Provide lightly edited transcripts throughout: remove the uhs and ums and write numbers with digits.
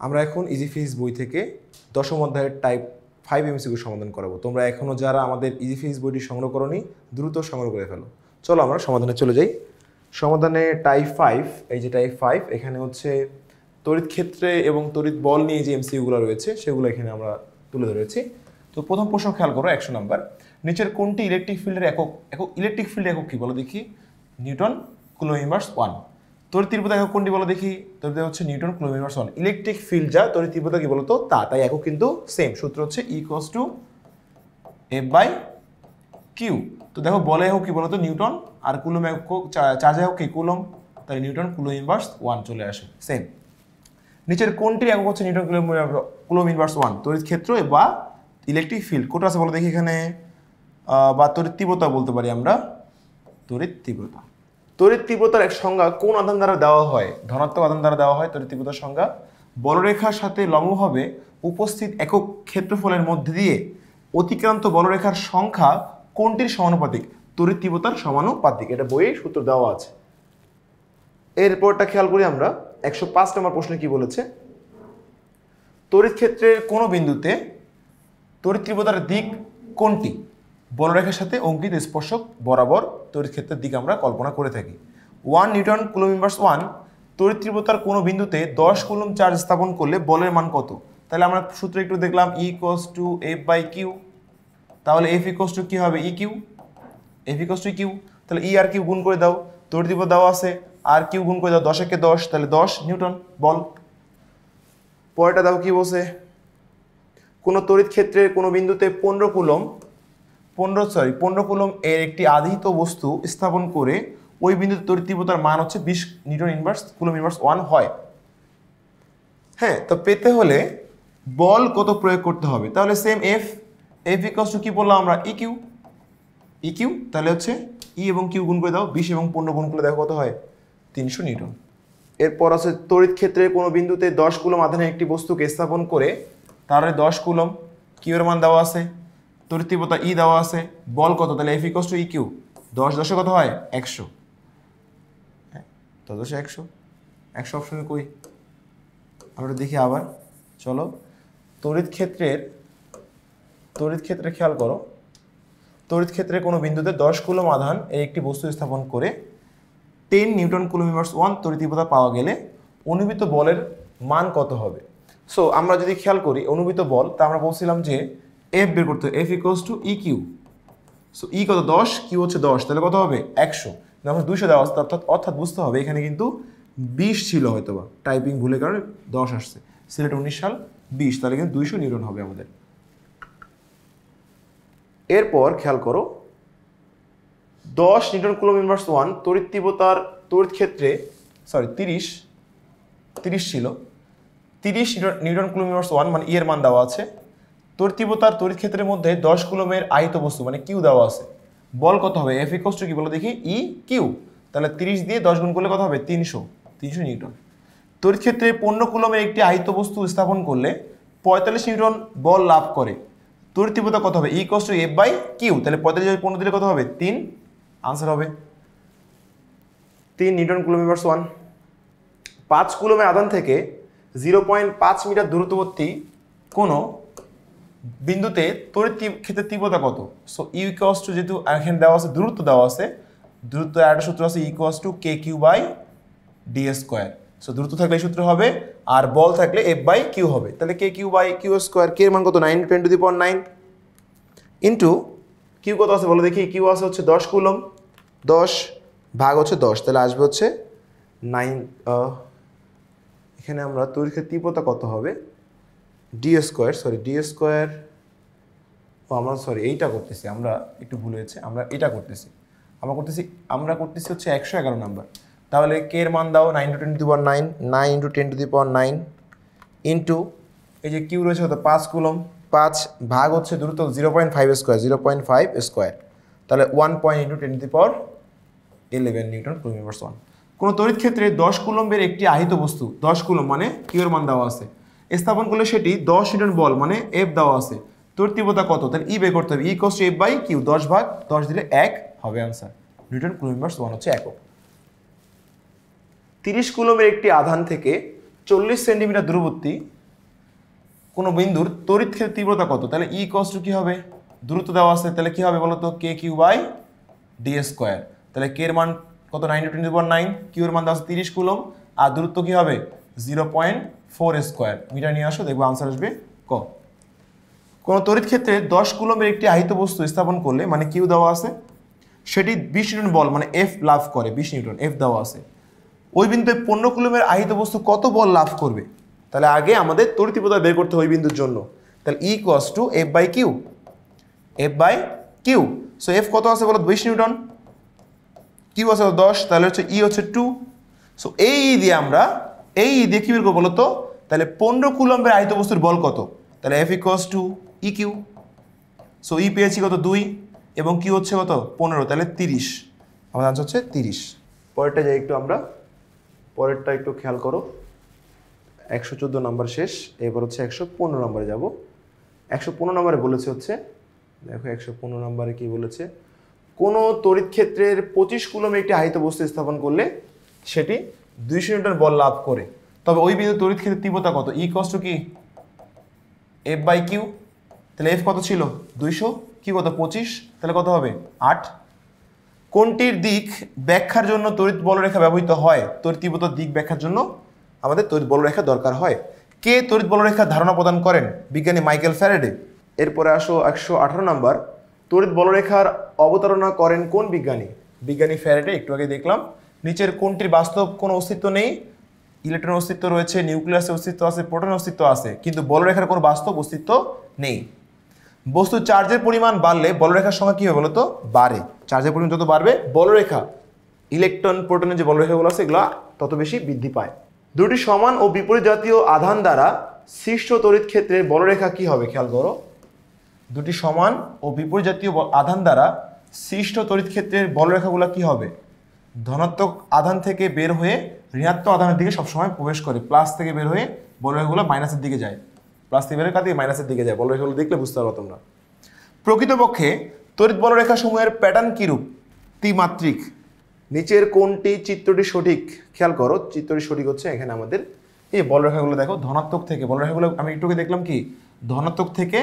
আমরা এখন easy physics বই থেকে দশম অধ্যায়ের টাইপ 5 এমসিকিউ সমাধান করাবো। তোমরা এখনও যারা আমাদের ইজি ফিজিক্স বইটি সংগ্রহ করোনি দ্রুত সংগ্রহ করে ফেলো। চলো আমরা সমাধানে চলে যাই। সমাধানে টাইপ 5, এই যে টাইপ 5, এখানে হচ্ছে তড়িৎ ক্ষেত্রে এবং তড়িৎ বল নিয়ে যে এমসিকিউগুলো রয়েছে সেগুলো এখানে আমরা তুলে ধরেছি। তো প্রথম প্রশ্ন খেয়াল করো, 100 নাম্বার। নিচের কোনটি ইলেকট্রিক ফিল্ডের একক ইলেকট্রিক ফিল্ডের একক কি বলো দেখি? Newton coulomb inverse 1। তড়িৎ তীব্রতা একক কোনটি বলো দেখি? তড়িৎ হচ্ছে Newton coulomb inverse 1। Electric field যা, তড়িৎ তীব্রতা কি বলতো? তা। তাই একক কিন্তু সেম। সূত্র হচ্ছে E=F/Q। তো দেখো বলে একক কি বলতো? নিউটন। আর কুলম্ব একক, চার্জ একক কি? কুলম্ব। তাই নিউটন কুলম্ব ইনভার্স 1 চলে আসে, সেম। নিচের কোনটির একক হচ্ছে নিউটন কুলম্ব ইনভার্স 1? তড়িৎ ক্ষেত্র বা ইলেকট্রিক ফিল্ড কোনটা আছে বলো দেখি এখানে? বা তড়িৎ তীব্রতা বলতে পারি আমরা। তড়িৎ তীব্রতা। তড়িৎ তীব্রতার এক সংজ্ঞা কোন আধান দ্বারা দেওয়া হয়? ধনাত্মক আধান দ্বারা দেওয়া হয় তড়িৎ তীব্রতার সংজ্ঞা। বলরেখার সাথে লম্বভাবে উপস্থিত একক ক্ষেত্রফলের মধ্যে দিয়ে অতিক্রান্ত বলরেখার সংখ্যা কোনটির সমানুপাতিক? তড়িৎ তীব্রতার সমানুপাতিক। এটা বইয়ে সূত্র দেওয়া আছে। এরপরটা খেয়াল করি আমরা। 105 নম্বর প্রশ্নে কি বলেছে? তড়িৎ ক্ষেত্রের কোন বিন্দুতে তড়িৎ তীব্রতার দিক কোনটি? বলরেখার সাথে অঙ্কিত স্পর্শক বরাবর তড়িৎ ক্ষেত্রের দিক আমরা কল্পনা করে থাকি। 1 নিউটন কুলম্ব ইনভার্স 1। তড়িৎ তীব্রতার কোনো বিন্দুতে 10 কুলম্ব চার্জ স্থাপন করলে বলের মান কত? তাহলে আমরা সূত্র একটু দেখলাম, E=F/Q। তাহলে F কি হবে? EQ। F EQ। তাহলে E আর Q গুণ করে দাও। তড়িৎ তীব্রতা দেওয়া আছে, আর Q গুণ করে দাও। 10 একে 10, তাহলে 10 নিউটন বল। পরেরটা দাও কি বলছে? কোনো তড়িৎ ক্ষেত্রের কোনো বিন্দুতে 15 কুলম্ব এর একটি আধাহিত বস্তু স্থাপন করে ওই বিন্দুতে তড়িৎ তীব্রতার মান হচ্ছে 20 নিউটন ইনভার্স কুলম্ব ইনভার্স 1 হয়। হ্যাঁ, তো পেতে হলে বল কত প্রয়োগ করতে হবে? তাহলে সেম F কি বললাম আমরা? EQ। তাহলে হচ্ছে E এবং Q গুণ করে দাও। 20 এবং 15 গুণ করলে দেখো কত হয়? 300 নিউটন। এরপর আছে তড়িৎ ক্ষেত্রের কোনো বিন্দুতে 10 কুলম্ব আধানের একটি বস্তুকে স্থাপন করে তাহলে 10 কুলম্ব Q এর মান দেওয়া আছে, তড়িৎ তীব্রতা E দেওয়া আছে, বল কত? তাহলে F EQ। 10 10 কত হয়? 100। হ্যাঁ, 10 10 100। 100 অপশনে কই? আমরা দেখি আবার। চলো, তড়িৎ ক্ষেত্রে খেয়াল করো। তড়িৎ ক্ষেত্রে কোনো বিন্দুতে 10 কুলম্ব আধান এই একটি বস্তু স্থাপন করে 10 নিউটন কুলম্ব ইনভার্স 1 তড়িৎ তীব্রতা পাওয়া গেলে অনুভূত বলের মান কত হবে? সো আমরা যদি খেয়াল করি অনুভূত বল, তা আমরা বলছিলাম যে F বের করতে হবে। F EQ। সো E কত? 10, Q হচ্ছে 10, তাহলে কত হবে? 100। আমরা 200 দেওয়া আছে, অর্থাৎ বুঝতে হবে এখানে কিন্তু 20 ছিল হয়তো বা টাইপিং ভুলের কারণে 10 আসছে। সিলেট 19 সাল 20, তাহলে কিন্তু 200 নিউটন হবে আমাদের। এরপর খেয়াল করো, 10 নিউটন কুলম্ব ইনভার্স 1 তড়িৎ তীব্রতার তড়িৎ ক্ষেত্রে 30 ছিল। 30 নিউটন কুলম্ব ইনভার্স 1 মানে E এর মান দেওয়া আছে। তড়িৎ তীব্রতার তড়িৎ ক্ষেত্রের মধ্যে 10 কুলম্বের আহিত বস্তু মানে Q দেওয়া আছে। বল কত হবে? F কি বলো দেখি? EQ। তাহলে 30 দিয়ে 10 গুণ করলে কত হবে? 300 নিউটন। তড়িৎ ক্ষেত্রে 15 কুলম্বের একটি আহিত বস্তু স্থাপন করলে 45 নিউটন বল লাভ করে। তড়িৎ তীব্রতা কত হবে? E=F/Q। তাহলে 45 15 দিলে কত হবে? 3। আনসার হবে 3 নিউটন কুলম্ব ইনভার্স 1। 5 কুলম্বের আধান থেকে 0.5 মিটার দূরত্ববর্তী কোনো বিন্দুতে তড়িৎ ক্ষেত্রের তীব্রতা কত? সো যেহেতু এখানে দেওয়া আছে দূরত্ব দেওয়া আছে, দূরত্ব একটা সূত্র আছে KQ/d²। সো দূরত্ব থাকলে এই সূত্র হবে, আর বল থাকলে F/Q হবে। তাহলে KQ/q², K এর মান কত? 9 × 10⁹ ইন্টু Q কত আছে বলো দেখি? Q আছে হচ্ছে 10 কুলম্ব, 10 ভাগ হচ্ছে 10, তাহলে আসবে হচ্ছে 9। এখানে আমরা তড়িৎ ক্ষেত্রের তীব্রতা কত হবে? d²। এইটা করতেছি আমরা, একটু ভুল হয়েছে, আমরা এটা করতেছি। আমরা করতেছি হচ্ছে 111 নাম্বার। তাহলে K এর মান দাও 9 × 10⁹, 9 × 10⁹ ইন্টু এই যে Q রয়েছে কত? 5 কুলম্ব, 5 ভাগ হচ্ছে দূরত্ব 0.5², তাহলে 1 × 10⁻11 নিউটন কুলম্ব ইনভার্স 1। কোনো তড়িৎ ক্ষেত্রে 10 কুলম্বের একটি আহিত বস্তু 10 কুলম্ব মানে Q এর মান দেওয়া আছে, স্থাপন করলে সেটি 10 নিউটন বল মানে F দেওয়া আছে। তড়িৎ তীব্রতা কত? তাহলে E বের করতে হবে। E=F/Q। 10 ভাগ 10 দিলে 1 হবে আনসার। নিউটন কুলম্ব ইনভার্স 1 হচ্ছে একক। 30 কুলম্বের একটি আধান থেকে 40 সেন্টিমিটার দূরবর্তী কোনো বিন্দুর তড়িৎ ক্ষেত্রের তীব্রতা কত, তাহলে ই ইকুয়ালস টু কি হবে, দূরত্ব দেওয়া আছে, তাহলে কি হবে বলো তো, কে কিউ বাই ডি স্কোয়ার। তাহলে কে এর মান কত, 9 × 10⁹, কিউ এর মান দেওয়া আছে 30 কুলম, আর দূরত্ব কি হবে 0.4 স্কোয়ার মিটার নিয়ে আসো, দেখবো আনসার আসবে ক। কোনো তড়িৎ ক্ষেত্রে 10 কুলমের একটি আহিত বস্তু স্থাপন করলে, মানে কিউ দেওয়া আছে, সেটি 20 নিউটন বল মানে এফ লাভ করে, 20 নিউটন এফ দেওয়া আছে, ওই বিন্দুতে 15 কুলমের আহিত বস্তু কত বল লাভ করবে। তাহলে আগে আমাদের তড়িৎ তীব্রতা বের করতে হবে ওই বিন্দুর জন্য, তাহলে E equals to F by Q, F by Q. So F কত আছে বলো, 20 নিউটন, কিউ আছে 10, তাহলে হচ্ছে ই হচ্ছে 2। সো এই দিয়ে আমরা কি বের করবো বলো তো, তাহলে 15 কুলম্বের আহিত বস্তুর বল কত, তাহলে F equals to E Q. So E পেয়েছি কত 2 এবং কিউ হচ্ছে কত 15, তাহলে 30, আমাদের আনসার হচ্ছে 30। পরেরটা যাই একটু আমরা, পরেরটা একটু খেয়াল করো, 114 নম্বর শেষ, এবার হচ্ছে 115 নম্বরে যাব। 115 নম্বরে বলেছে হচ্ছে, দেখো 115 নম্বরে কি বলেছে, কোনো তড়িৎ ক্ষেত্রের 25 কুলমের একটি আহিত বস্তু স্থাপন করলে সেটি 200 নিউটন বল লাভ করে, তবে ওই বিন্দু তড়িৎ ক্ষেত্রের তীব্রতা কত, ই ইকুয়ালস টু কি এফ বাই কিউ। তাহলে এফ কত ছিল 200, কি কত 25, তাহলে কত হবে 8। কোনটির দিক ব্যাখ্যার জন্য তড়িৎ বলরেখা ব্যবহৃত হয়, তড়িৎ তীব্রতার দিক ব্যাখ্যার জন্য আমাদের তড়িৎ বলরেখা দরকার হয়। কে তড়িৎ বলরেখার ধারণা প্রদান করেন, বিজ্ঞানী মাইকেল ফ্যারাডে। এরপরে আসো 118 নম্বর, তড়িৎ বলরেখার অবতারণা করেন কোন বিজ্ঞানী, বিজ্ঞানী ফ্যারাডে। একটু আগে দেখলাম, নিচের কোনটির বাস্তব কোনো অস্তিত্ব নেই, ইলেকট্রনের অস্তিত্ব রয়েছে, নিউক্লিয়াসের অস্তিত্ব আছে, প্রোটনের অস্তিত্ব আছে, কিন্তু বলরেখার কোনো বাস্তব অস্তিত্ব নেই। বস্তু চার্জের পরিমাণ বাড়লে বলরেখার সংখ্যা কী হবে বলতো, বাড়ে। চার্জের পরিমাণ যত বাড়বে বলরেখা, ইলেকট্রন প্রোটনের যে বলরেখাগুলো আছে এগুলো তত বেশি বৃদ্ধি পায়। দুটি সমান ও বিপরীত জাতীয় আধান দ্বারা সৃষ্ট তড়িৎ ক্ষেত্রের বলরেখা কি হবে, খেয়াল করো, দুটি সমান ও বিপরীত জাতীয় আধান দ্বারা সৃষ্ট তড়িৎ ক্ষেত্রের বলরেখাগুলো কি হবে, ধনাত্মক আধান থেকে বের হয়ে ঋণাত্মক আধানের দিকে সবসময় প্রবেশ করে, প্লাস থেকে বের হয়ে বলরেখাগুলো মাইনাসের দিকে যায়, প্লাস থেকে বের হয়ে মাইনাসের দিকে যায়, বলরেখাগুলো দেখলে বুঝতে পারবো তোমরা। প্রকৃতপক্ষে তড়িৎ বলরেখা সমূহের প্যাটার্ন কিরূপ, ত্রিমাত্রিক। নিচের কোনটি চিত্রটি সঠিক, খেয়াল করো চিত্রটি সঠিক হচ্ছে এখানে আমাদের এই বলরেখাগুলো দেখো, ধনাত্মক থেকে বলরেখাগুলো আমি একটু দেখলাম কি ধনাত্মক থেকে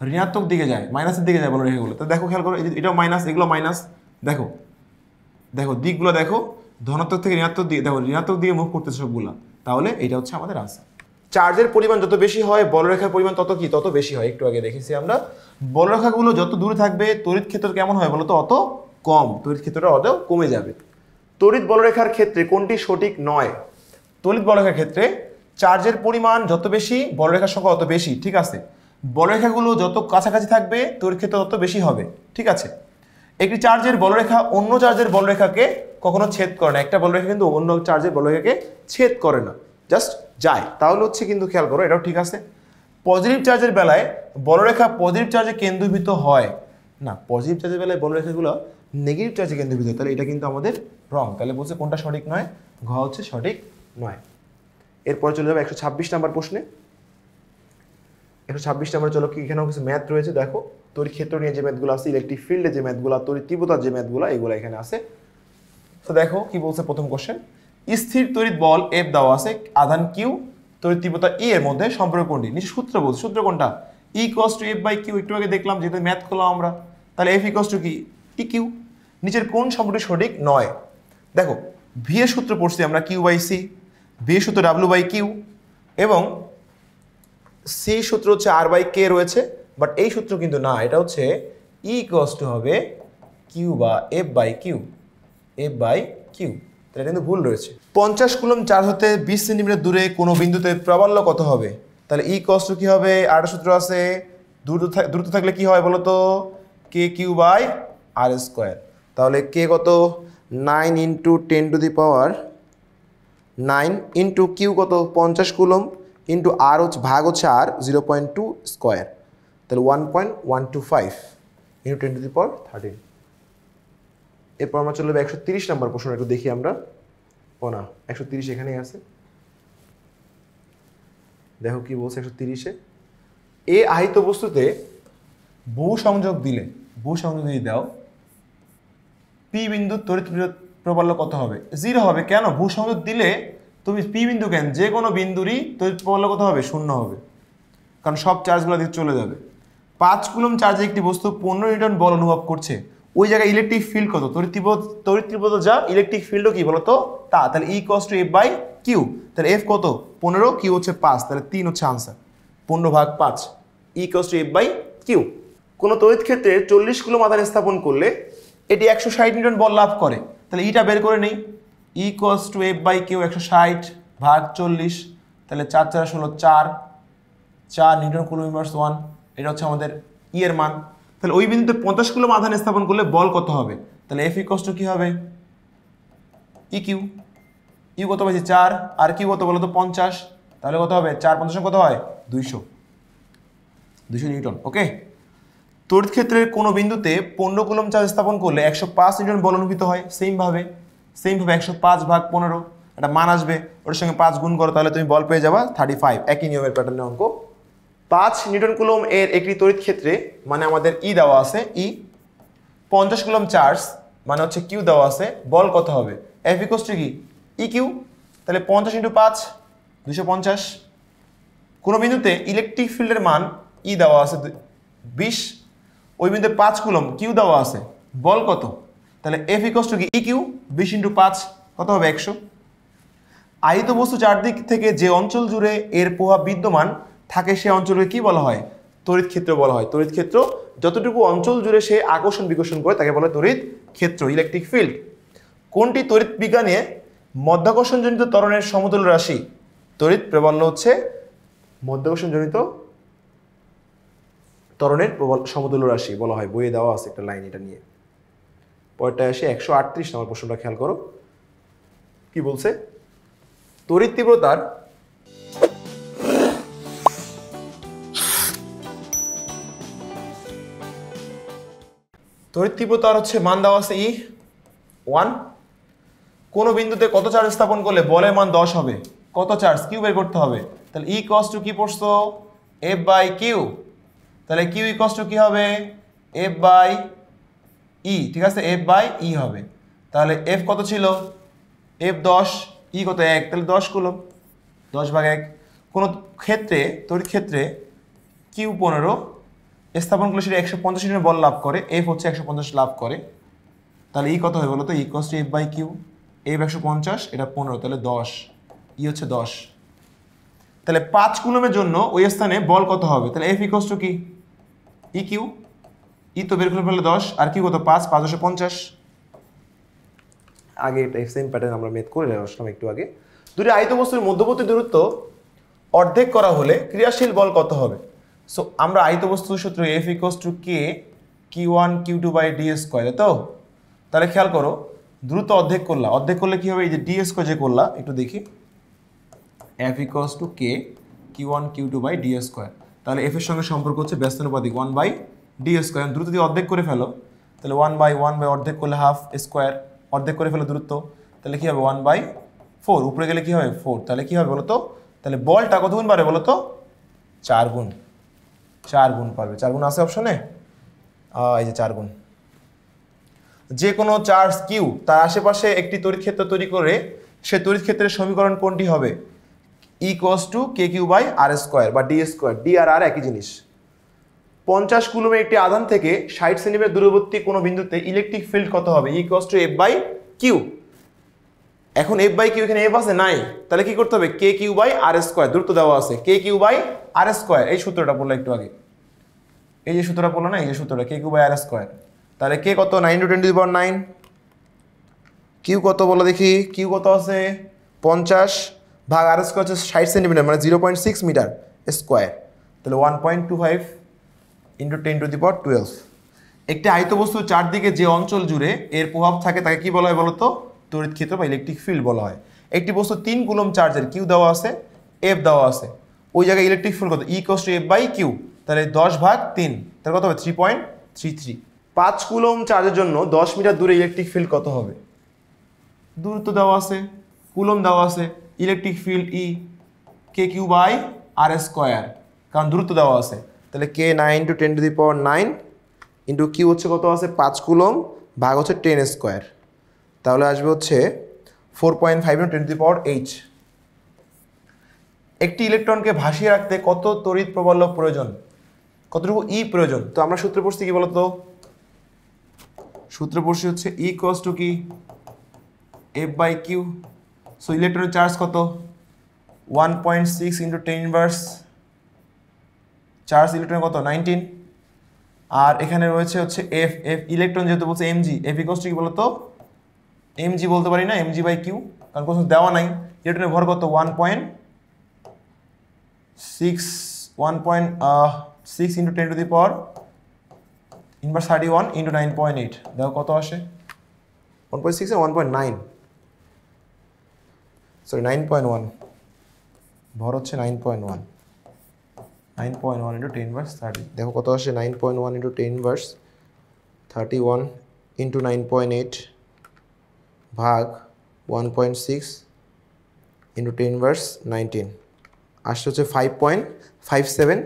ঋণাত্মক দিকে যায়, মাইনাসের দিকে যায় বলরেখাগুলো। তো দেখো খেয়াল করো, এটাও মাইনাস, এগুলো মাইনাস, দেখো দেখো দিকগুলো দেখো, ধনাত্মক থেকে ঋণাত্মক দিকে, দেখো ঋণাত্মক দিকে মুভ করতেছে সবগুলা, তাহলে এটা হচ্ছে আমাদের আনসার। চার্জের পরিমাণ যত বেশি হয় বলরেখার পরিমাণ তত বেশি হয়। একটু আগে দেখেছি আমরা, বলরেখাগুলো যত দূরে থাকবে তড়িৎ ক্ষেত্র কেমন হয় বলতো, অত কম, তড়িৎ ক্ষেত্রটা অত কমে যাবে। তড়িৎ বলরেখার ক্ষেত্রে কোনটি সঠিক নয়, তড়িৎ বলরেখার ক্ষেত্রে চার্জের পরিমাণ যত বেশি বলরেখার সংখ্যা অত বেশি, ঠিক আছে, বলরেখাগুলো যত কাছাকাছি থাকবে তড়িৎ ক্ষেত্র তত বেশি হবে, ঠিক আছে। একটি চার্জের বলরেখা অন্য চার্জের বলরেখাকে কখনো ছেদ করে না, একটা বলরেখা কিন্তু অন্য চার্জের বলরেখাকে ছেদ করে না, জাস্ট যায়, তাহলে হচ্ছে কিন্তু খেয়াল করো এটাও ঠিক আছে। পজিটিভ চার্জের বেলায় বলরেখা পজিটিভ চার্জে কেন্দ্রীভূত হয় না, পজিটিভ চার্জের বেলায় বলরেখাগুলো নেগেটিভ চার্জে কেন্দ্রীভূত হয়, তাহলে এটা কিন্তু আমাদের রং, তাহলে বলছে কোনটা সঠিক নয়, ঘ হচ্ছে সঠিক নয়। এরপরে চলে যাবে 126 নম্বর প্রশ্নে। 126 নম্বরে চলো, কি এখানেও কিছু ম্যাথ রয়েছে, দেখো তড়িৎ ক্ষেত্র নিয়ে যে ম্যাথগুলো আছে, ইলেকট্রিক ফিল্ডে যে ম্যাথগুলো, তড়িৎ তীব্রতার যে ম্যাথগুলো, এগুলো এখানে আছে। তো দেখো কি বলছে প্রথম কোশ্চেন, স্থির তড়িৎ বল এফ দেওয়া আছে, আধান কিউ, তড়িৎ তীব্রতা ই এর মধ্যে সম্পর্ক কোনটি, নিচে সূত্র বলছে, সূত্র কোনটা, E equals to F by Q. একটু আগে দেখলাম যেহেতু ম্যাথ করলাম আমরা, তাহলে এফ ইকুয়ালস টু কি ই কিউ। নিচের কোন সম্পর্কটি সঠিক নয়, দেখো ভি এর সূত্র পড়ছি আমরা কিউ বাই সি, ভি এর সূত্র ডাব্লিউ বাই কিউ, এবং সি সূত্র হচ্ছে আর বাই কে রয়েছে, বাট এই সূত্র কিন্তু না, এটা হচ্ছে ই ইকুয়ালস টু হবে কিউ বা F by Q, F by Q, এটা কিন্তু ভুল রয়েছে। 50 কুলম চার্জ হতে 20 সেন্টিমিটার দূরে কোনো বিন্দুতে প্রাবল্য কত হবে, তাহলে ই ইকুয়ালস টু কি হবে, আর সূত্র আছে, দূরত্ব থাকলে কি হয় বলো তো, কে কিউ বাই আর স্কোয়ার, তাহলে কে কত 9 × 10⁹ ইন্টু কিউ কত 50 কুলম ইন্টু আর হচ্ছে ভাগ হচ্ছে আর 0.2 স্কোয়ার, তাহলে 1.125 ইন্টু 10⁻13। এরপর আমরা চলে যাবো 130 নম্বর প্রশ্ন, একটু দেখি আমরা, ও না 130 এখানেই আছে, দেখো কি বলছে 130-এ, এ আহিত বস্তুতে বহু সংযোগ যদি দাও পি বিন্দুর তড়িৎ প্রাবল্য কত হবে, 0 হবে। কেন, ভূ সংযোগ দিলে তুমি পি বিন্দু কেন, যে কোনো বিন্দুরই তড়িৎ প্রবাহ কত হবে, শূন্য হবে, কারণ সব চার্জগুলো দিকে চলে যাবে। 5 কুলম চার্জে একটি বস্তু 15 নিউটন বল অনুভব করছে, ওই জায়গায় ইলেকট্রিক ফিল্ড কত, তড়িৎ তীব্রতা যা, ইলেকট্রিক ফিল্ডও কি বলতো তা, তাহলে E = F/Q, তাহলে F কত 15, Q হচ্ছে 5, তাহলে 3 হচ্ছে আনসার, 15/5, E = F/Q। কোনো তড়িৎ ক্ষেত্রে 40 কুলম আধান স্থাপন করলে এটি 160 নিউটন বল লাভ করে, তাহলে ইটা বের করে নেই, E = F/Q 160/40, তাহলে 4 4 16 4 নিউটন কুলম ইনভার্স 1, এটা হচ্ছে আমাদের ই এর মান। তাহলে ওই বিন্দুতে 50 কুলম আধান স্থাপন করলে বল কত হবে, তাহলে F = কি হবে EQ, ইউ কত পাইছি 4, আর কিউ কত বলো তো 50, তাহলে কত হবে 4 50 কত হয় 200 নিউটন। ওকে, তড়িৎ ক্ষেত্রের কোনো বিন্দুতে 15 কুলম চার্জ স্থাপন করলে 105 নিউটন বল অনুভূত হয়। সেমভাবে 105/15 একটা মান আসবে, ওর সঙ্গে 5 গুণ করো, তাহলে তুমি বল পেয়ে যাবা 35, একই নিয়মের প্যাটার্নের অঙ্ক। 5 নিউটন কুলম এর একটি তড়িৎ ক্ষেত্রে মানে আমাদের ই দেওয়া আছে, 50 কুলম চার্জ মানে হচ্ছে কিউ দেওয়া আছে, বল কত হবে, F = কি EQ, তাহলে 50 × 5 250। কোনো বিন্দুতে ইলেকট্রিক ফিল্ডের মান ই দেওয়া আছে 20, ওই বিন্দুতে 5 কুলম কিউ দেওয়া আছে, বল কত, তাহলে F = কি EQ, 20 × 5 কত হবে 100। আহিত বস্তু চারদিক থেকে যে অঞ্চল জুড়ে এর প্রভাব বিদ্যমান থাকে সে অঞ্চলকে কি বলা হয়, তড়িৎ ক্ষেত্র বলা হয়। তড়িৎ ক্ষেত্র যতটুকু অঞ্চল জুড়ে সে আকর্ষণ বিকর্ষণ করে তাকে বলা হয় তড়িৎ ক্ষেত্র, ইলেকট্রিক ফিল্ড। কোনটি তড়িৎ বিজ্ঞানে মধ্যাকর্ষণজনিত ত্বরণের সমতুল্য রাশি, তড়িৎ প্রবল হচ্ছে মধ্যাকর্ষণজনিত ত্বরণের সমতুল্য রাশি বলা হয়, বইয়ে দেওয়া আছে একটা লাইন এটা নিয়ে। পরেরটায় আসে 138 নম্বর প্রশ্নটা খেয়াল করো কি বলছে, তড়িৎ তীব্রতার হচ্ছে মান দেওয়া আছে E1। কোনো বিন্দুতে কত চার্জ স্থাপন করলে বলের মান 10 হবে, কত চার্জ কিউ বের করতে হবে, তাহলে E = কি পড়ছো F/Q, তাহলে Q = কি হবে F/E, ঠিক আছে F/E হবে, তাহলে F কত ছিল F 10, E কত 1, তাহলে 10 কুলম, 10/1। কোনো ক্ষেত্রে তড়িৎ ক্ষেত্রে কিউ 15 স্থাপন করলে সেটা 150 নিউটন বল লাভ করে, F হচ্ছে 150 লাভ করে, তাহলে E কত হয় বলো তো, E = F/Q, F 150 এটা 15, তাহলে 10, E হচ্ছে 10। তাহলে 5 কুলমের জন্য ওই স্থানে বল কত হবে, তাহলে F = কি EQ, E তো বের করে ফেললে 10, আর কি কত 5 5 × 50। আগে এটা সেম প্যাটার্ন আমরা মেথ করে আসলাম একটু আগে। দুটি আহিত বস্তুর মধ্যবর্তী দূরত্ব অর্ধেক করা হলে ক্রিয়াশীল বল কত হবে। সো আমরা আহিত বস্তুর সূত্র F = K Q1 Q2/d², তো তাহলে খেয়াল করো দ্রুত অর্ধেক করলে কি হবে, এই যে d² যে করলা একটু দেখি, F = K Q1 Q2/d², তাহলে F এর সঙ্গে সম্পর্ক হচ্ছে ব্যস্তানুপাতিক 1/d², দ্রুত দিয়ে অর্ধেক করে ফেলো, তাহলে 1/1 অর্ধেক করলে হাফ স্কোয়ার, অর্ধেক করে ফেলো দূরত্ব, তাহলে কি হবে 1/4, উপরে গেলে কি হবে 4, তাহলে কি হবে বলো তো, তাহলে বলটা কত গুণ বাড়বে বলো তো 4 গুণ পারবে, 4 গুণ আছে অপশনে, এই যে 4 গুণ। যে কোনো চার্জ কিউ তার আশেপাশে একটি তড়িৎ ক্ষেত্র তৈরি করে সে তড়িৎ ক্ষেত্রের সমীকরণ কোনটি হবে, E = KQ/r² বা d², d আর r একই জিনিস। 50 কুলমের একটি আধান থেকে 60 সেন্টিমিটার দূরবর্তী কোনো বিন্দুতে ইলেকট্রিক ফিল্ড কত হবে, E = F/Q। এখন F/Q এখানে F আছে নাই, তাহলে কি করতে হবে KQ/r², দূরত্ব দেওয়া আছে KQ/r², এই সূত্রটা বললাম একটু আগে, এই যে সূত্রটা বললো না, এই যে সূত্রটা KQ/r², তাহলে K কত 9 × 10⁹, Q কত বলো দেখি, Q কত আছে 50 ভাগ r² হচ্ছে 60 সেন্টিমিটার মানে 0.6 মিটার স্কোয়ার, তাহলে 1.25 × 10⁻12। একটি আহিত বস্তুর চারদিকে যে অঞ্চল জুড়ে এর প্রভাব থাকে তাকে কি বলা হয় বলতো, তড়িৎ ক্ষেত্র বা ইলেকট্রিক ফিল্ড বলা হয়। একটি বস্তু 3 কুলম চার্জের কিউ দেওয়া আছে, F দেওয়া আছে, ওই জায়গায় ইলেকট্রিক ফিল্ড কত, E = F/Q, তাহলে 10/3, তাহলে কত হবে 3.33। 5 কুলম চার্জের জন্য 10 মিটার দূরে ইলেকট্রিক ফিল্ড কত হবে, দূরত্ব দেওয়া আছে, কুলম দেওয়া আছে, ইলেকট্রিক ফিল্ড E KQ/r², কারণ দূরত্ব দেওয়া আছে, তাহলে K 9 × 10⁹ ইন্টু Q হচ্ছে কত আছে 5 কুলম ভাগ হচ্ছে 10², তাহলে আসবে হচ্ছে 4.5 × 10⁸, একটি ইলেকট্রনকে ভাসিয়ে রাখতে কত তড়িৎ প্রবাহ প্রয়োজন, কতটুকু ই প্রয়োজন। তো আমরা সূত্র পড়ছি কি বলতো, সূত্র পড়ছি হচ্ছে ই ইকুয়ালস টু কি এফ বাই কিউ। সো ইলেকট্রনের চার্জ কত 1.6 ইন্টু 10 ইনভার্স, চার্জ ইলেকট্রনের কত 19। আর এখানে রয়েছে হচ্ছে এফ, এফ ইলেকট্রন যেহেতু বলছে এমজি, এফ ইকুয়ালস টু কি বলতো এমজি বলতে পারি না, এমজি বাই কিউ, কারণ কোনো দেওয়া নাই। ইলেকট্রনের ভর কত 1.6 into 10 to the power inverse 31 into 9.8, দেখো কত আসে 1.6 এ 1.9, সরি 9.1, ভর হচ্ছে 9.1, 9.1 ইন্টু 10 ইনভার্স 30, দেখো কত আসে 9.1 ইন্টু 10 ইনভার্স 31 ইন্টু 9.8 ভাগ 1.6 ইন্টু 10 ইনভার্স 19, আসছে হচ্ছে 5.57।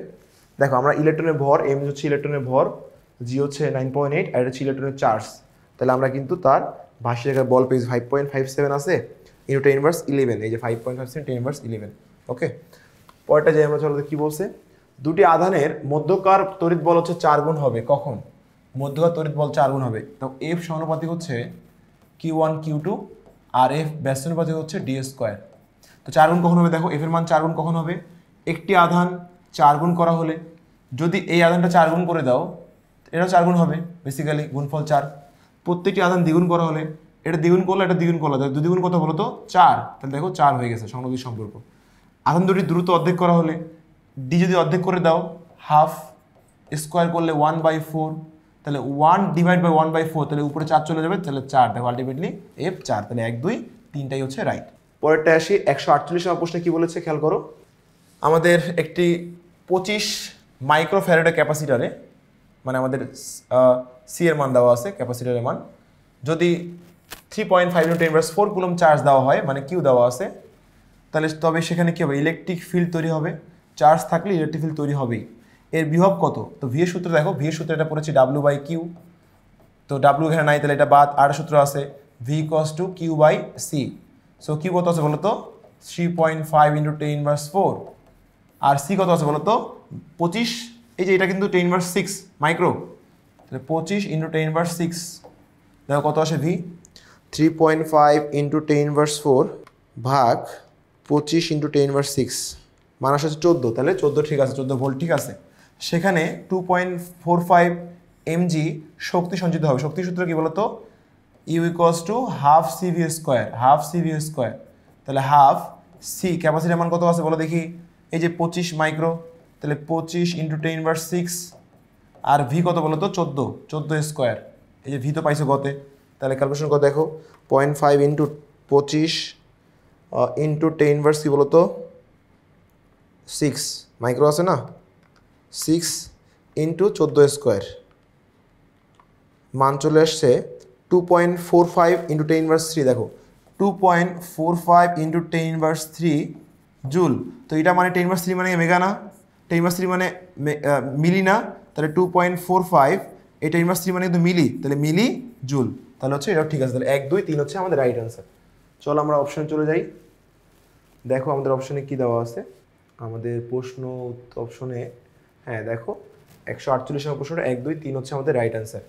দেখো আমরা ইলেকট্রনের ভর, এম হচ্ছে ইলেকট্রনের ভর, জি হচ্ছে 9.8, আর এটা হচ্ছে ইলেকট্রনের চার্জ। তাহলে আমরা কিন্তু তার ভাসিয়ে রাখার বল পেয়েছি 5.57 আছে ইন্টু 10 ইনভার্স 11, এই যে 5.57 10 ইনভার্স 11। ওকে, পরেরটা যাই আমরা, চলো কি বলছে, দুটি আধানের মধ্যকার তড়িৎ বল হচ্ছে 4 গুণ হবে, কখন মধ্যকার তড়িৎ বল 4 গুণ হবে, তো এফ সমানুপাতিক হচ্ছে Q1 Q2 আর এফ ব্যস্তানুপাতিক হচ্ছে ডি স্কোয়ার। তো 4 গুণ কখন হবে, দেখো এফ এর মান 4 গুণ কখন হবে, একটি আধান 4 গুণ করা হলে, যদি এই আধানটা 4 গুণ করে দাও এটাও 4 গুণ হবে, বেসিক্যালি গুণফল 4। প্রত্যেকটি আধান দ্বিগুণ করা হলে, এটা দ্বিগুণ করলে এটা দ্বিগুণ করলে, দুই দ্বিগুণ কত বলো তো 4, তাহলে দেখো 4 হয়ে গেছে সংযোগী সম্পর্ক। আধান দুটি দ্রুত অর্ধেক করা হলে, ডি যদি অর্ধেক করে দাও হাফ, স্কোয়ার করলে 1/4, তাহলে 1 ডিভাইড বাই 1/4, তাহলে উপরে 4 চলে যাবে, তাহলে 4, দেখো আলটিমেটলি এফ 4, তাহলে 1 2 3টাই হচ্ছে রাইট। পরেরটা আসি 148 নম্বর প্রশ্নে কি বলেছে খেয়াল করো, আমাদের একটি 25 মাইক্রোফ্যারাডের ক্যাপাসিটারে, মানে আমাদের সি এর মান দেওয়া আছে ক্যাপাসিটারের মান, যদি 3.5 × 10⁻⁴ কুলম্ব চার্জ দেওয়া হয়, মানে কিউ দেওয়া আছে, তাহলে তবে সেখানে কী হবে, ইলেকট্রিক ফিল্ড তৈরি হবে, চার্জ থাকলে ইলেকট্রিক ফিল্ড তৈরি হবেই। এর বিভব কত, তো ভি এর সূত্র দেখো, ভি এর সূত্র এটা পড়েছি W/Q, তো W এখানে নাই, তাহলে এটা বাদ, আর সূত্র আছে V = Q/C। সো কিউ কত আছে বলো তো 3.5 × 10⁻⁴, আর সি কত আছে বলো তো 25, এই যে এটা কিন্তু 10⁻⁶ মাইক্রো, তাহলে 25 × 10⁻⁶, দেখো কত আসে ভি 3.5 × 10⁻⁴ ভাগ 25 × 10⁻⁶, মান আসে 14, তাহলে 14 ঠিক আছে, 14 ভোল্ট ঠিক আছে। সেখানে 2.45 mg শক্তি সঞ্চিত হবে, শক্তির সূত্র কি বলতো U equals to half CV square, half CV square, তাহলে হাফ সি ক্যাপাসিটির মান কত আছে বলো দেখি, এই যে 25 মাইক্রো, তাহলে 25 × 10⁻⁶, আর ভি কত বলো তো 14 স্কোয়ার, এই যে ভি তো পাইছো কতে, তাহলে ক্যালকুলেশন কত দেখো 0.5 × 25 ইন্টু 10⁻⁶ কি বলো তো 6 মাইক্রো আছে না, 6 × 14 স্কোয়ার, মান চলে আসছে 2.45 × 10⁻³ দেখো 2.45 × 10⁻³ জুল। তো এটা মানে 10⁻³ মানে মেগা না, 10⁻³ মানে মিলি না, তাহলে 2.45 এই 10⁻³ মানে কিন্তু মিলি, তাহলে মিলি জুল, তাহলে হচ্ছে এটা ঠিক আছে, তাহলে 1 2 3 হচ্ছে আমাদের রাইট অ্যান্সার। চলো আমরা অপশনে চলে যাই, দেখো আমাদের অপশনে কি দেওয়া আছে, আমাদের প্রশ্ন অপশনে, হ্যাঁ দেখো 148 নম্বর প্রশ্নটা 1 2 3 হচ্ছে আমাদের রাইট অ্যান্সার,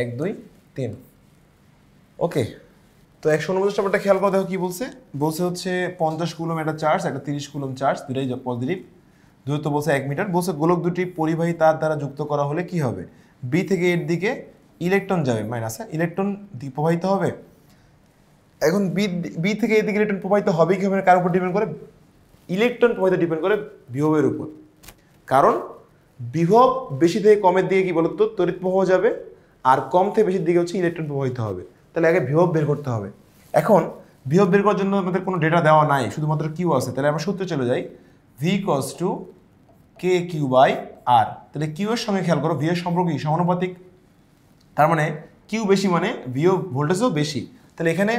1 2 3। ওকে, তো 149 নম্বরটা খেয়াল করে দেখো কি বলছে, বলছে হচ্ছে 50 কুলম একটা চার্জ, একটা 30 কুলম চার্জ, দুটাই পজিটিভ, দূরত্ব বলছে 1 মিটার, বলছে গোলক দুটি পরিবাহী তার দ্বারা যুক্ত করা হলে কি হবে, বি থেকে এর দিকে ইলেকট্রন যাবে, মাইনাস ইলেকট্রন প্রবাহিত হবে। এখন বি থেকে এর দিকে ইলেকট্রন প্রবাহিত হবে কি হবে কার উপর ডিপেন্ড করে, ইলেকট্রন প্রবাহিত ডিপেন্ড করে বিভবের উপর, কারণ বিভব বেশি থেকে কমের দিকে কি বলতো তড়িৎ প্রবাহ যাবে, আর কম থেকে বেশির দিকে হচ্ছে ইলেকট্রন প্রবাহিত হবে, তাহলে আগে বিভব বের করতে হবে। এখন বিভব বের করার জন্য আমাদের কোনো ডেটা দেওয়া নাই, শুধুমাত্র কিউ আছে, তাহলে আমরা সূত্রে চলে যাই, V = KQ/R, তাহলে কিউ এর সঙ্গে খেয়াল করো ভি এর সম্পর্ক কি সমানুপাতিক, তার মানে কিউ বেশি মানে ভিও ভোল্টেজও বেশি, তাহলে এখানে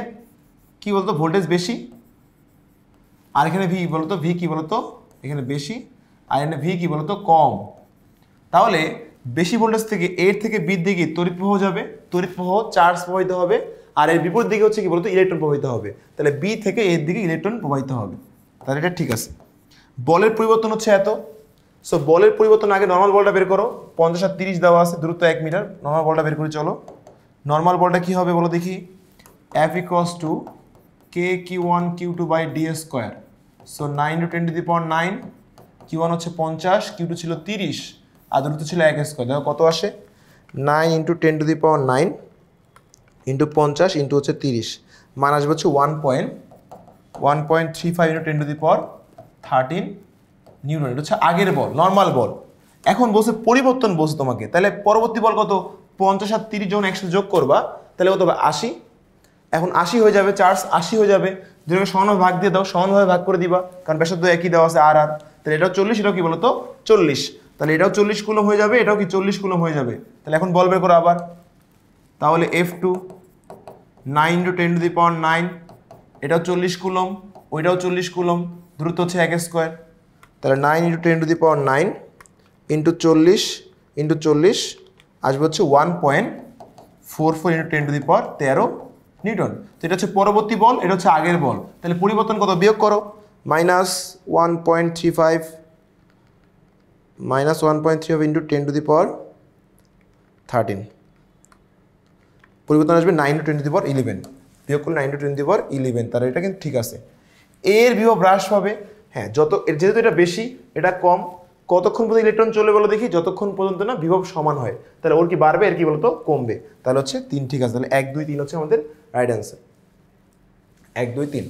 কি বলতো ভোল্টেজ বেশি, আর এখানে ভি বলতো ভি কি বলতো এখানে বেশি, আর এখানে ভি কি বলতো কম, তাহলে বেশি ভোল্টেজ থেকে এর থেকে বির দিকে তড়িৎ প্রবাহ যাবে, তড়িৎ প্রবাহ চার্জ প্রবাহিত হবে, আর এর বিপরীত দিকে হচ্ছে কি বলতো ইলেকট্রন প্রবাহিত হবে, তাহলে বি থেকে এর দিকে ইলেকট্রন প্রবাহিত হবে, তাহলে এটা ঠিক আছে। বলের পরিবর্তন হচ্ছে এত, সো বলের পরিবর্তন আগে নর্মাল বলটা বের করো, 50 আর 30 দেওয়া আছে, দূরত্ব 1 মিটার, নর্মাল বলটা বের করে চলো। নর্মাল বলটা কি হবে বলো দেখি, F equals to k q1 q2 by d square, so 9 × 10⁹, q1 হচ্ছে 50, q2 ছিল 30 আর দূরত্ব ছিল 1 স্কোয়ার, দেখো কত আসে 9 × 10⁹ ইন্টু 50 ইন্টু হচ্ছে 30, মান আসবে হচ্ছে 1.35 × 10⁻13 নিউটন। এটা হচ্ছে আগের বল, নর্মাল বল। এখন বলছে পরিবর্তন বলছে তোমাকে, তাহলে পরবর্তী বল কত, 50 আর 30 যখন একসাথে যোগ করবা তাহলে কত হবে 80, এখন 80 হয়ে যাবে, চার্জ 80 হয়ে যাবে, দুটোকে সমানভাবে ভাগ দিয়ে দাও, সমানভাবে ভাগ করে দিবা, কারণ ব্যাসার্ধ একই দেওয়া আছে আর আর, তাহলে এটাও 40, এটাও কি বলতো 40, তাহলে এটাও 40 কুলম হয়ে যাবে, এটাও কি 40 কুলম হয়ে যাবে। তাহলে এখন বল বের করো আবার, তাহলে F2 9 × 10⁹, এটাও 40 কুলম, ওইটাও 40 কুলম, দূরত্ব হচ্ছে 1 স্কোয়ার, তাহলে 9 × 10⁹ ইন্টু 40 ইন্টু 40 আসবে হচ্ছে 1.44 × 10⁻13 নিউটন। তো এটা হচ্ছে পরবর্তী বল, এটা হচ্ছে আগের বল, তাহলে পরিবর্তন কত বিয়োগ করো, -1.35 ইন্টু 10⁻13, পরিবর্তন আসবে 9 × 10⁻11, বিয়োগ করলে 9 × 10⁻11, তাহলে এটা কিন্তু ঠিক আছে। এর বিভব হ্রাস পাবে, হ্যাঁ যত যেহেতু এটা বেশি এটা কম, কতক্ষণ পর্যন্ত ইলেকট্রন চলে বলো দেখি, যতক্ষণ পর্যন্ত না বিভব সমান হয়, তাহলে ওর কি বাড়বে, এর কি বলতো কমবে, তাহলে হচ্ছে 3 ঠিক আছে, তাহলে 1 2 3 হচ্ছে আমাদের রাইট অ্যান্সার, 1 2 3।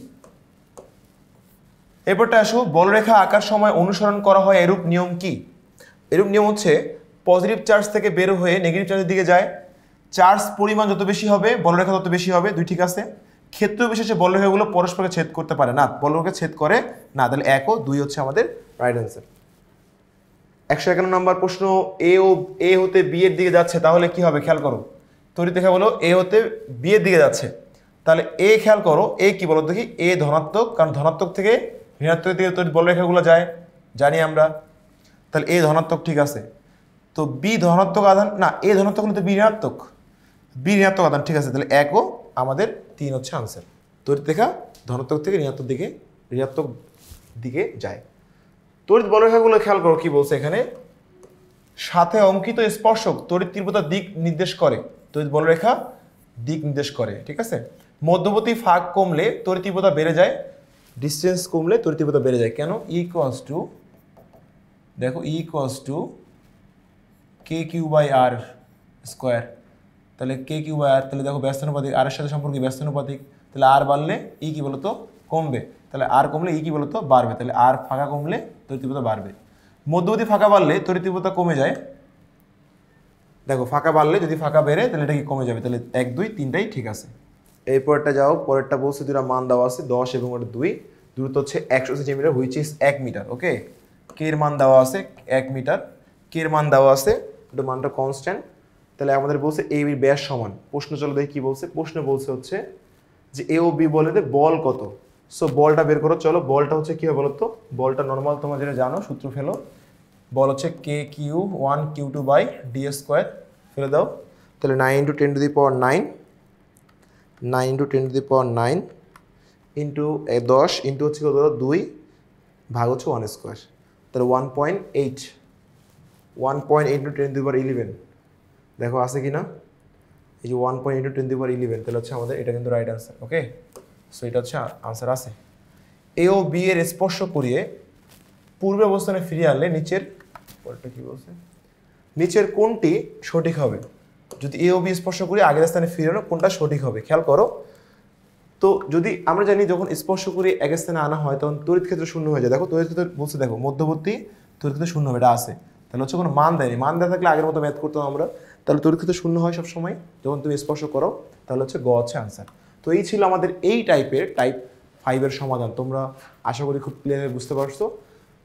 এরপরটা আসো, বলরেখা আঁকার সময় অনুসরণ করা হয় এরূপ নিয়ম কি? এরূপ নিয়ম হচ্ছে পজিটিভ চার্জ থেকে বের হয়ে নেগেটিভ চার্জের দিকে যায়, চার্জ পরিমাণ যত বেশি হবে বলরেখা তত বেশি হবে, দুই ঠিক আছে। ক্ষেত্র বিশেষে বলরেখাগুলো পরস্পরকে ছেদ করতে পারে না, বলরেখা ছেদ করে না, তাহলে 1 ও 2 হচ্ছে আমাদের রাইট অ্যান্সার। 151 নম্বর প্রশ্ন, এ হতে বি এর দিকে যাচ্ছে, তাহলে কি হবে খেয়াল করো, তড়িৎ রেখা বলো এ হতে বি এর দিকে যাচ্ছে, তাহলে এ খেয়াল করো, এ কি বলো দেখি, এ ধনাত্মক, কারণ ধনাত্মক থেকে ঋণাত্মক দিকে তড়িৎ বলরেখাগুলো যায়, জানি আমরা, তাহলে এ ধনাত্মক ঠিক আছে। তো বি ধনাত্মক আধান না, এ ধনাত্মক হলে তো বি ঋণাত্মক, বি ঋণাত্মক আধান ঠিক আছে, তাহলে 1 ও আমাদের 3 হচ্ছে আনসার। তড়িৎ রেখা ধনাত্মক থেকে ঋণাত্মক দিকে যায়। তড়িৎ বলরেখাগুলো খেয়াল করো কি বলছে এখানে, সাথে অঙ্কিত স্পর্শক তড়িৎ তীব্রতার দিক নির্দেশ করে, তড়িৎ বলরেখা দিক নির্দেশ করে, ঠিক আছে। মধ্যবর্তী ফাঁক কমলে তড়িৎ তীব্রতা বেড়ে যায়, ডিস্টেন্স কমলে তড়িৎ তীব্রতা বেড়ে যায়, কেন, দেখো k/r², তাহলে k/r, তাহলে দেখো ব্যস্তানুপাতিক, আর এর সাথে সম্পর্কে ব্যস্তানুপাতিক, তাহলে আর বাড়লে ই কি বলতো কমবে, তাহলে আর কমলে ই কি বলতো বাড়বে, তাহলে আর ফাঁকা কমলে তড়িৎ তীব্রতা বাড়বে। মধ্যবর্তী ফাঁকা বাড়লে তড়িৎ তীব্রতা কমে যায়, দেখো ফাঁকা বাড়লে যদি ফাঁকা বেড়ে তাহলে এটা কি কমে যাবে, তাহলে 1 2 3টাই ঠিক আছে। এরপরটা যাও, পরেরটা বলছে দুটা মান দেওয়া আছে 10 এবং 2, দূরত্ব হচ্ছে 100 সেন্টিমিটার, হুইচ ইজ 1 মিটার, ওকে। কে এর মান দেওয়া আছে 1 মিটার, কে এর মান দেওয়া আছে, এটা মানটা কনস্ট্যান্ট, তাহলে আমাদের বলছে এ বির ব্যাস সমান। প্রশ্ন চলো দেখি কি বলছে, প্রশ্ন বলছে হচ্ছে যে এ ও বি বলে বল কত, সো বলটা বের করো, চলো বলটা হচ্ছে কি হবে বলো তো, বলটা নর্মাল তোমরা যেটা জানো সূত্র ফেলো, বল হচ্ছে k/1 q2 by d square, ফেলে দাও, তাহলে 9 × 10⁹ ইন্টু 10 ইন্টু হচ্ছে কত 2 ভাগ হচ্ছে 1 স্কোয়ার, তাহলে 1.8 × 10⁻11, দেখো আছে কি না, এই যে 1.8 × 10⁻11, তাহলে হচ্ছে আমাদের এটা কিন্তু রাইট আনসার, ওকে। সো এটা হচ্ছে আনসার আছে। এ ও বি এর স্পর্শ করিয়ে পূর্বে অবস্থানে ফিরিয়ে আনলে নিচের পরটা কি বলছে, নিচের কোনটি সঠিক হবে, যদি এ ও বি স্পর্শ করি আগের স্থানে ফিরে আনো কোনটা সঠিক হবে খেয়াল করো। তো যদি আমরা জানি যখন স্পর্শ করি এক স্থানে আনা হয় তখন তড়িৎ ক্ষেত্র শূন্য হয়ে যায়, দেখো তড়িৎ ক্ষেত্র বলছে, দেখো মধ্যবর্তী তড়িৎ ক্ষেত্র শূন্য হবে, এটা আছে, তাহলে হচ্ছে কোনো মান দেয়নি, মান দেওয়া থাকলে আগের মতো ম্যাথ করতাম আমরা, তাহলে তড়িৎ ক্ষেত্র শূন্য হয় সবসময় যখন তুমি স্পর্শ করো, তাহলে হচ্ছে গ হচ্ছে আনসার। তো এই ছিল আমাদের এই টাইপ 5-এর সমাধান, তোমরা আশা করি খুব ক্লিয়ারভাবে বুঝতে পারছো।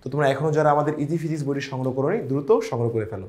তো তোমরা এখনও যারা আমাদের ইজি ফিজিক্স বইটি সংগ্রহ করোনি দ্রুত সংগ্রহ করে ফেলো।